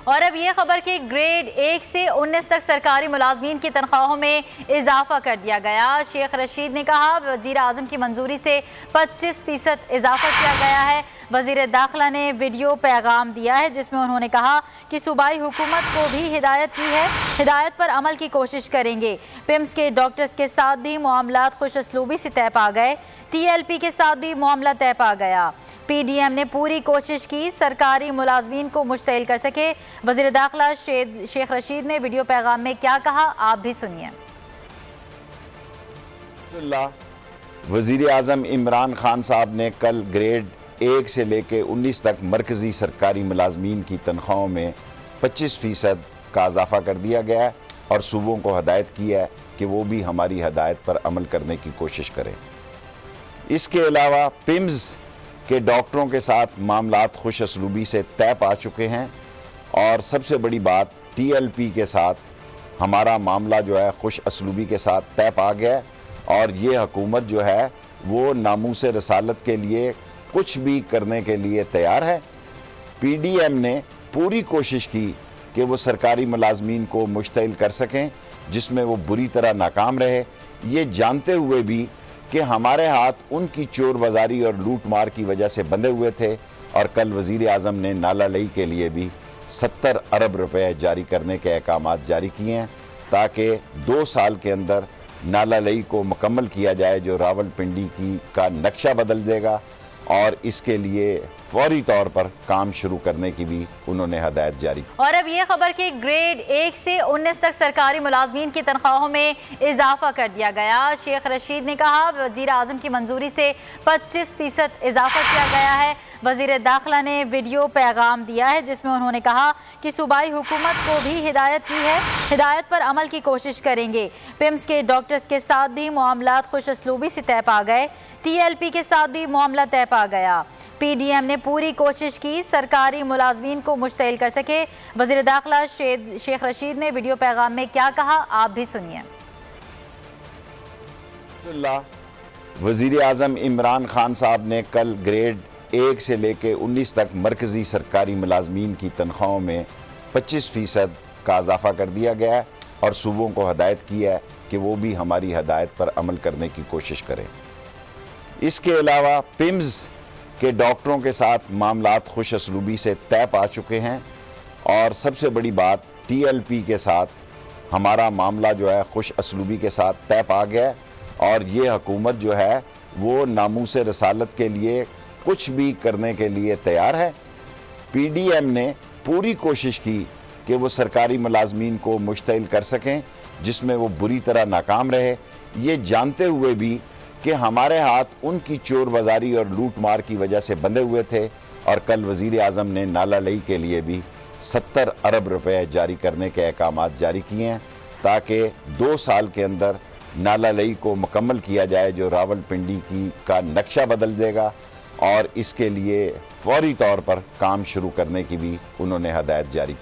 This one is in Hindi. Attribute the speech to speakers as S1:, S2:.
S1: और अब ये खबर कि ग्रेड 1 से 19 तक सरकारी मुलाजमीन की तनख्वाहों में इजाफा कर दिया गया। शेख रशीद ने कहा वजीर आजम की मंजूरी से 25% इजाफा किया गया है। वजीर दाखिला ने वीडियो पैगाम दिया है जिसमें उन्होंने कहा कि सूबाई हुकूमत को भी हिदायत की है, हिदायत पर अमल की कोशिश करेंगे। पिम्स के डॉक्टर्स के साथ भी मामलात खुश असलूबी से तय पा गए। TLP के साथ भी मामला तय पा गया। PDM ने पूरी कोशिश की सरकारी मुलाजमीन को मुश्तइल कर सके। वजीर दाखिला शेख रशीद ने वीडियो पैगाम में क्या कहा, आप भी सुनिए।
S2: वजीर आजम इमरान खान साहब ने कल ग्रेड 1 से लेकर 19 तक मरकजी सरकारी मुलाजमीन की तनख्वाहों में 25% का इजाफा कर दिया गया है और सूबों को हदायत की है कि वो भी हमारी हदायत पर अमल करने की कोशिश करें। इसके अलावा पिम्स के डॉक्टरों के साथ मामलात खुश असलूबी से तय पा चुके हैं और सबसे बड़ी बात TLP के साथ हमारा मामला जो है खुश असलूबी के साथ तय पा गया है और ये हुकूमत जो है वो नामूस रसालत के लिए कुछ भी करने के लिए तैयार है। PDM ने पूरी कोशिश की कि वो सरकारी मुलाजमीन को मुश्तइल कर सकें, जिसमें वो बुरी तरह नाकाम रहे, ये जानते हुए भी कि हमारे हाथ उनकी चोर बाजारी और लूट मार की वजह से बंधे हुए थे। और कल वज़ीर आज़म ने नाला लई के लिए भी 70 अरब रुपए जारी करने के अहकाम जारी किए हैं ताकि 2 साल के अंदर नाला लई को मुकम्मल किया जाए, जो रावलपिंडी का नक्शा बदल देगा। और इसके लिए फौरी तौर पर काम शुरू करने की भी उन्होंने हदायत जारी की।
S1: और अब ये खबर कि ग्रेड 1 से 19 तक सरकारी मुलाजमीन की तनख्वाहों में इजाफा कर दिया गया। शेख रशीद ने कहा वजीर आजम की मंजूरी से 25% इजाफा किया गया है। वजीर दाखिला ने वीडियो पैगाम दिया है जिसमें उन्होंने कहा कि सूबाई हुकूमत को भी हिदायत की है, हिदायत पर अमल की कोशिश करेंगे। पिम्स के डॉक्टर्स के साथ भी मामलात खुश असलूबी से तय पा गए। TLP के साथ भी मामला तय पा गया। PDM ने पूरी कोशिश की सरकारी मुलाजमीन को मुश्तइल कर सके। वजीर दाखिला शेख रशीद ने वीडियो पैगाम में क्या कहा, आप भी सुनिए।
S2: वजीर आजम इमरान खान साहब ने कल ग्रेड 1 से लेकर 19 तक मरकजी सरकारी मुलाजमीन की तनख्वाहों में 25% का इजाफा कर दिया गया है और सूबों को हदायत की है कि वो भी हमारी हदायत पर अमल करने की कोशिश करें। इसके अलावा पिम्स के डॉक्टरों के साथ मामलात खुश असलूबी से तय पा चुके हैं और सबसे बड़ी बात TLP के साथ हमारा मामला जो है खुश असलूबी के साथ तय पा गया है और ये हुकूमत जो है वो नामूस रसालत के लिए कुछ भी करने के लिए तैयार है। PDM ने पूरी कोशिश की कि वो सरकारी मुलाजमीन को मुश्तइल कर सकें, जिसमें वो बुरी तरह नाकाम रहे, ये जानते हुए भी कि हमारे हाथ उनकी चोर बाजारी और लूट मार की वजह से बंधे हुए थे। और कल वज़ीर आज़म ने नाला लई के लिए भी 70 अरब रुपए जारी करने के अहकाम जारी किए हैं ताकि 2 साल के अंदर नाला लई को मुकम्मल किया जाए, जो रावलपिंडी का नक्शा बदल देगा। और इसके लिए फौरी तौर पर काम शुरू करने की भी उन्होंने हदायत जारी की।